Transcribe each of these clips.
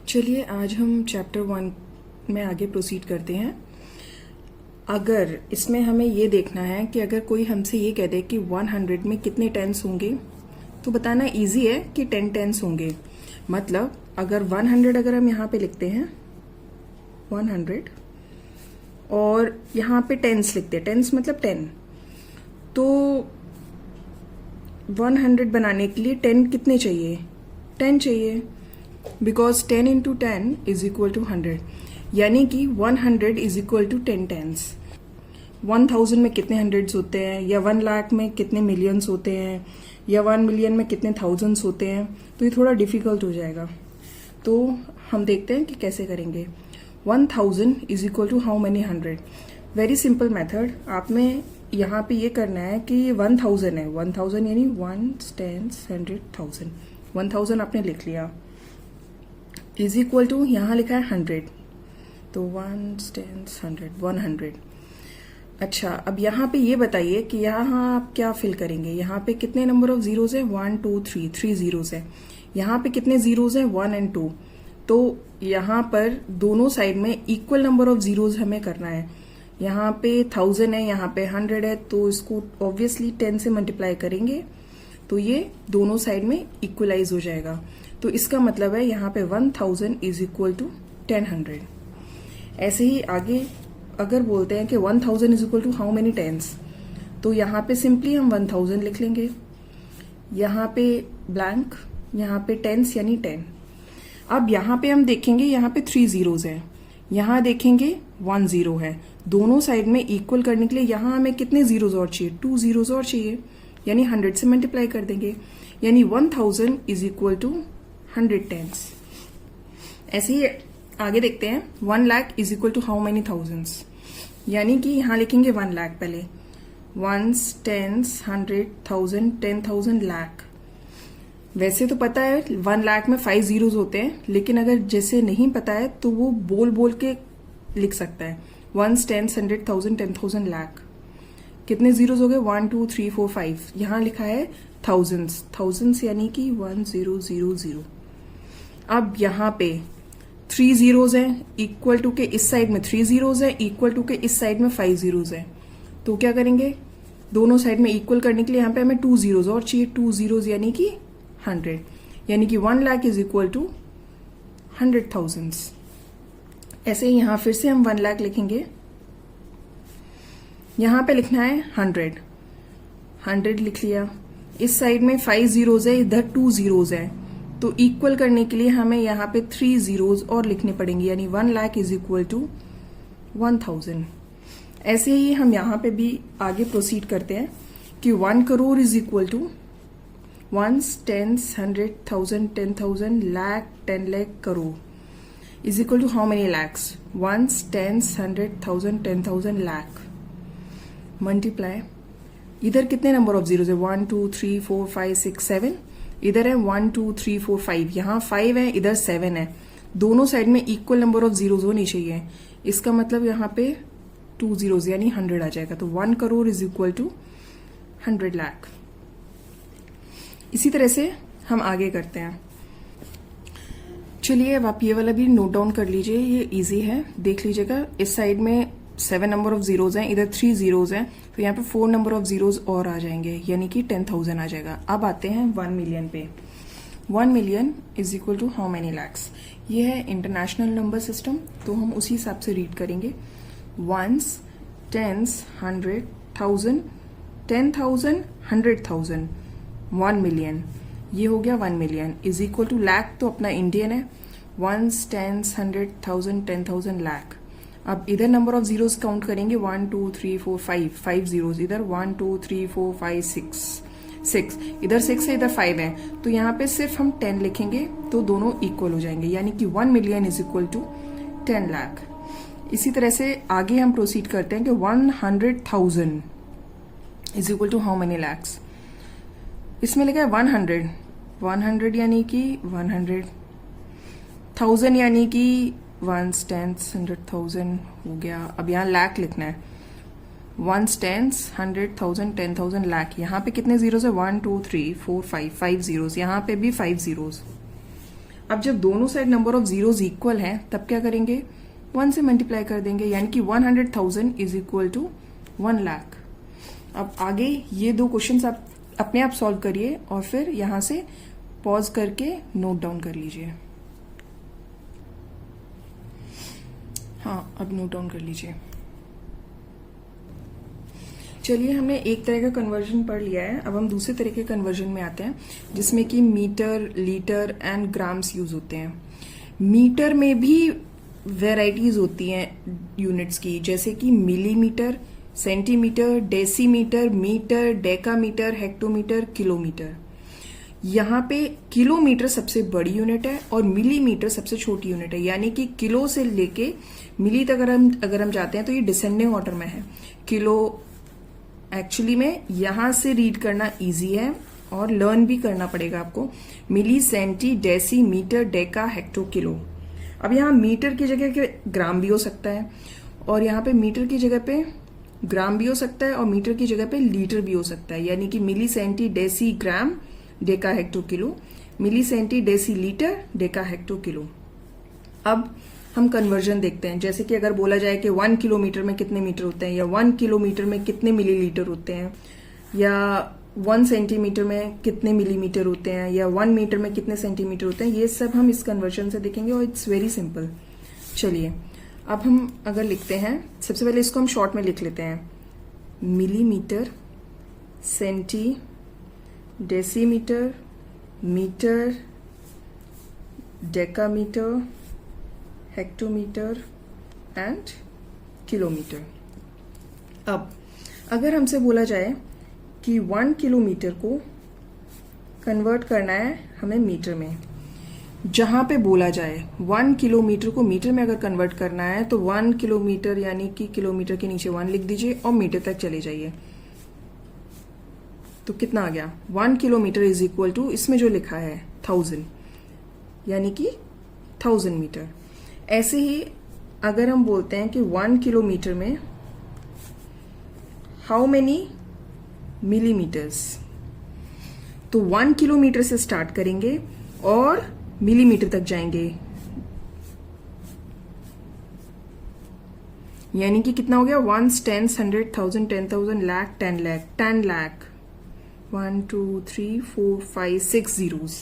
चलिए आज हम चैप्टर 1 में आगे प्रोसीड करते हैं। अगर इसमें हमें ये देखना है कि अगर कोई हमसे ये कह दे कि 100 में कितने टेंस होंगे, तो बताना इजी है कि 10 टेंस होंगे। मतलब अगर 100 अगर हम यहाँ पे लिखते हैं 100 और यहाँ पे टेंस लिखते हैं, टेंस मतलब 10, तो 100 बनाने के लिए 10 कितने चाहिए? 10 चाहिए, because 10 into 10 is equal to 100, यानी कि 100 इज इक्वल टू 10 टेंस। 1000 में कितने हंड्रेड्स होते हैं, या 1 लाख में कितने मिलियंस होते हैं, या 1 मिलियन में कितने थाउजेंड्स होते हैं, तो ये थोड़ा डिफिकल्ट हो जाएगा। तो हम देखते हैं कि कैसे करेंगे। 1000 is equal to how many 100। Very simple method. आप में यहाँ पे ये करना है कि ये 1000 है, 1000 यानी 1 10 100 1000। 1000 आपने लिख लिया, इज इक्वल टू यहाँ लिखा है 100, तो 1 10 100 100। अच्छा, अब यहाँ पे ये बताइए कि यहाँ आप क्या फिल करेंगे। यहाँ पे कितने नंबर ऑफ जीरोज है? 1 2 3, 3 जीरोज है। यहाँ पे कितने जीरोज है? 1 और 2। तो यहाँ पर दोनों साइड में इक्वल नंबर ऑफ जीरोज हमें करना है। यहाँ पे 1000 है, यहाँ पे 100 है, तो इसको ऑब्वियसली 10 से मल्टीप्लाई करेंगे तो ये दोनों साइड में इक्वलाइज हो जाएगा। तो इसका मतलब है यहाँ पे 1000 इज इक्वल टू 1000। ऐसे ही आगे अगर बोलते हैं कि 1000 is equal to how many tens, तो यहाँ पे सिंपली हम 1000 लिख लेंगे, यहाँ पे ब्लैंक, यहाँ पे टेंस यानी 10। अब यहाँ पे हम देखेंगे, यहाँ पे 3 जीरोज है, यहाँ देखेंगे 1 जीरो है। दोनों साइड में इक्वल करने के लिए यहाँ हमें कितने जीरोज और चाहिए? 2 जीरोज और चाहिए, यानी 100 से मल्टीप्लाई कर देंगे, यानी 1000 इज इक्वल टू 100 टेंस। ऐसे ही आगे देखते हैं। 1 lakh is equal to how many thousands, यानी कि यहाँ लिखेंगे 1 लाख पहले, 1 10 100 1000 10,000 लाख। वैसे तो पता है 1 लाख में 5 जीरोज होते हैं, लेकिन अगर जैसे नहीं पता है तो वो बोल बोल के लिख सकता है। 1 10 100 1000 10,000 लाख। कितने जीरोज हो गए? 1 2 3 4 5। यहाँ लिखा है थाउजेंड्स, थाउजेंड्स यानी कि 1000। अब यहाँ पे 3 जीरोज है, इक्वल टू के इस साइड में 3 जीरोज है, इक्वल टू के इस साइड में 5 जीरोज है। तो क्या करेंगे? दोनों साइड में इक्वल करने के लिए यहाँ पे हमें 2 जीरोज और चाहिए, 2 जीरोज यानी कि 100, यानी कि 1 लाख इज इक्वल टू 100,000। ऐसे ही यहाँ फिर से हम 1 लाख लिखेंगे, यहाँ पे लिखना है 100 लिख लिया। इस साइड में 5 जीरोज है, इधर 2 जीरोज है, तो इक्वल करने के लिए हमें यहाँ पे 3 जीरोज और लिखने पड़ेंगे, यानी 1 लाख इज इक्वल टू 1000। ऐसे ही हम यहाँ पे भी आगे प्रोसीड करते हैं कि 1 crore is equal to 1 10 100 1000 10,000 lakh 10 lakh crore is equal to how many lakhs? 1 10 100 1000 10,000 lakh. Multiply, इधर कितने नंबर ऑफ जीरोज है? 1 2 3 4 5 6 7। इधर है 1 2 3 4 5, यहाँ 5 है, इधर 7 है। दोनों साइड में इक्वल नंबर ऑफ जीरोज होनी चाहिए। इसका मतलब यहाँ पे 2 जीरोज यानी 100 आ जाएगा। तो 1 crore is equal to 100 lakh. इसी तरह से हम आगे करते हैं। चलिए अब आप ये वाला भी नोट डाउन कर लीजिए, ये इजी है, देख लीजिएगा। इस साइड में 7 नंबर ऑफ जीरोज हैं, इधर 3 जीरोज हैं, तो यहाँ पे 4 नंबर ऑफ जीरोज और आ जाएंगे, यानी कि 10,000 आ जाएगा। अब आते हैं 1 मिलियन पे। 1 million is equal to how many lakhs. ये है इंटरनेशनल नंबर सिस्टम, तो हम उसी हिसाब से रीड करेंगे। 1s 10s 100 1000 10,000 100,000 1 million. ये हो गया 1 million is equal to lakh, तो अपना इंडियन है। 1s 10s 100 1000 10,000 lakh. अब इधर नंबर ऑफ जीरोज काउंट करेंगे, 1 2 3 4 5 जीरोज, इधर 1 2 3 4 5 6, इधर 6 है, इधर 5 है, तो यहाँ पे सिर्फ हम 10 लिखेंगे तो दोनों इक्वल हो जाएंगे, यानी कि 1 million is equal to 10 lakh. इसी तरह से आगे हम प्रोसीड करते हैं कि 100,000 is equal to how many lakhs. इसमें लिखा है 100 यानी कि 100, 1000 यानी कि 1 10 100,000 हो गया। अब यहाँ लाख लिखना है, 1 10 100,000 10,000 लाख। यहाँ पे कितने जीरोज है? 1 2 3 4 5 जीरोज, यहाँ पे भी 5 जीरोज। अब जब दोनों side number of zeros equal हैं तब क्या करेंगे, 1 से मल्टीप्लाई कर देंगे, यानी कि 100,000 इज इक्वल टू 1 लाख। अब आगे ये दो क्वेश्चंस आप अपने आप सॉल्व करिए और फिर यहां से पॉज करके नोट डाउन कर लीजिए। हाँ, अब नोट डाउन कर लीजिए। चलिए, हमने एक तरह का कन्वर्जन पढ़ लिया है, अब हम दूसरे तरह के कन्वर्जन में आते हैं जिसमें कि metre, litre and grams use होते हैं। मीटर में भी वेराइटीज होती हैं यूनिट्स की, जैसे कि millimetre, centimetre, decimetre, metre, decametre, hectometre, kilometre. यहाँ पे किलोमीटर सबसे बड़ी यूनिट है और मिलीमीटर सबसे छोटी यूनिट है, यानी कि किलो से लेके मिली तक अगर हम जाते हैं तो ये डिसेंडिंग ऑर्डर में है। किलो एक्चुअली में यहां से रीड करना इजी है और लर्न भी करना पड़ेगा आपको। Milli, centi, deci, metre, deca, hecto, kilo. अब यहाँ मीटर की जगह के ग्राम भी हो सकता है और यहाँ पे मीटर की जगह पे ग्राम भी हो सकता है और मीटर की जगह पे लीटर भी हो सकता है, यानी कि milli, centi, deci, gram, deca, hecto, kilo. Milli, centi, deci, litre, deca, hecto, kilo. अब हम कन्वर्जन देखते हैं, जैसे कि अगर बोला जाए कि 1 किलोमीटर में कितने मीटर होते हैं, या 1 किलोमीटर में कितने मिलीलीटर होते हैं, या 1 सेंटीमीटर में कितने मिलीमीटर होते हैं, या 1 मीटर में कितने सेंटीमीटर होते हैं, ये सब हम इस कन्वर्जन से देखेंगे और इट्स वेरी सिंपल। चलिए, अब हम अगर लिखते हैं, सबसे पहले इसको हम शॉर्ट में लिख लेते हैं। Millimetre, centi, decimetre, metre, decametre, hectometre and kilometre. अब अगर हमसे बोला जाए कि 1 किलोमीटर को कन्वर्ट करना है हमें मीटर में, जहां पे बोला जाए 1 किलोमीटर को मीटर में अगर कन्वर्ट करना है तो 1 किलोमीटर यानी कि किलोमीटर के नीचे 1 लिख दीजिए और मीटर तक चले जाइए। तो कितना आ गया, 1 किलोमीटर इज इक्वल टू, इसमें जो लिखा है 1000, यानी कि 1000 मीटर। ऐसे ही अगर हम बोलते हैं कि 1 किलोमीटर में हाउ मेनी मिलीमीटर्स, तो 1 किलोमीटर से स्टार्ट करेंगे और मिलीमीटर तक जाएंगे, यानी कि कितना हो गया, 1 10 100 1000 10,000 लाख 10 लाख 10 लाख 1 2 3 4 5 6 जीरोस।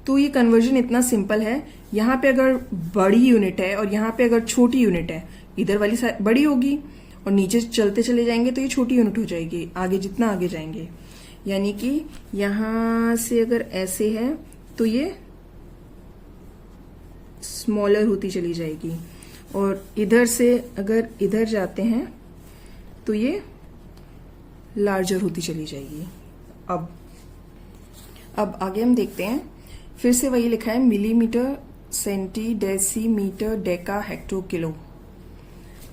तो ये कन्वर्जन इतना सिंपल है। यहां पे अगर बड़ी यूनिट है और यहां पे अगर छोटी यूनिट है, इधर वाली बड़ी होगी और नीचे चलते चले जाएंगे तो ये छोटी यूनिट हो जाएगी आगे जितना आगे जाएंगे, यानी कि यहां से अगर ऐसे है तो ये स्मॉलर होती चली जाएगी और इधर से अगर इधर जाते हैं तो ये लार्जर होती चली जाएगी। अब आगे हम देखते हैं, फिर से वही लिखा है millimetre, centi, deci, metre, deca, hecto, kilo.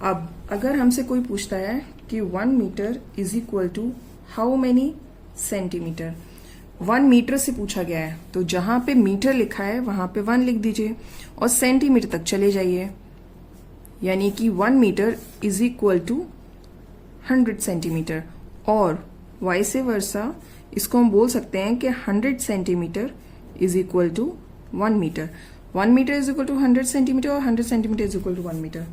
अब अगर हमसे कोई पूछता है कि 1 metre is equal to how many centimetre, 1 metre से पूछा गया है तो जहां पे मीटर लिखा है वहां पे 1 लिख दीजिए और सेंटीमीटर तक चले जाइए, यानी कि 1 metre is equal to 100 centimetre. और वाइसे वर्सा इसको हम बोल सकते हैं कि 100 centimetre is equal to 1 metre. 1 metre is equal to 100 centimetre और 100 centimetre is equal to 1 metre.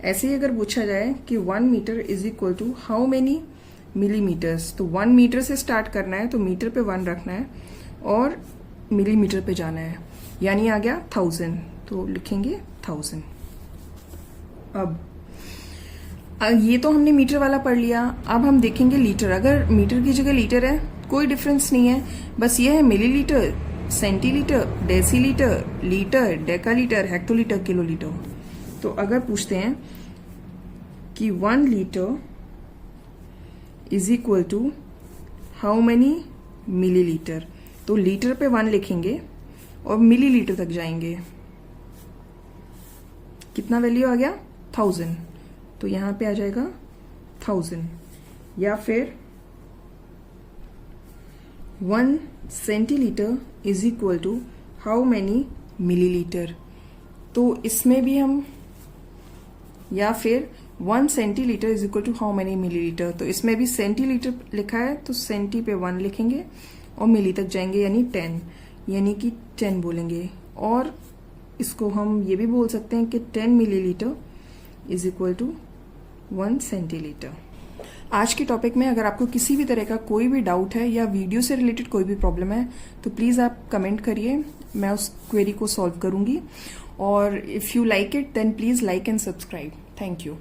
ऐसे ही अगर पूछा जाए कि 1 metre is equal to how many millimetres, तो 1 मीटर से स्टार्ट करना है तो मीटर पे 1 रखना है और मिलीमीटर पे जाना है, यानी आ गया 1000, तो लिखेंगे 1000। अब ये तो हमने मीटर वाला पढ़ लिया। अब हम देखेंगे लीटर। अगर मीटर की जगह लीटर है कोई डिफरेंस नहीं है, बस ये है millilitre, centilitre, decilitre, litre, decalitre, hectolitre, kilolitre. तो अगर पूछते हैं कि 1 litre is equal to how many millilitre, तो लीटर पे 1 लिखेंगे और मिलीलीटर तक जाएंगे, कितना वैल्यू आ गया 1000, तो यहां पे आ जाएगा 1000। या फिर 1 centilitre is equal to how many millilitre, तो इसमें भी हम, या फिर 1 centilitre is equal to how many millilitre, तो इसमें भी सेंटीलीटर लिखा है तो सेंटी पे 1 लिखेंगे और मिली तक जाएंगे, यानी 10, यानी कि 10 बोलेंगे। और इसको हम ये भी बोल सकते हैं कि 10 millilitre is equal to 1 centilitre. आज के टॉपिक में अगर आपको किसी भी तरह का कोई भी डाउट है या वीडियो से रिलेटेड कोई भी प्रॉब्लम है तो प्लीज़ आप कमेंट करिए, मैं उस क्वेरी को सॉल्व करूंगी। और if you like it then please like and subscribe. Thank you.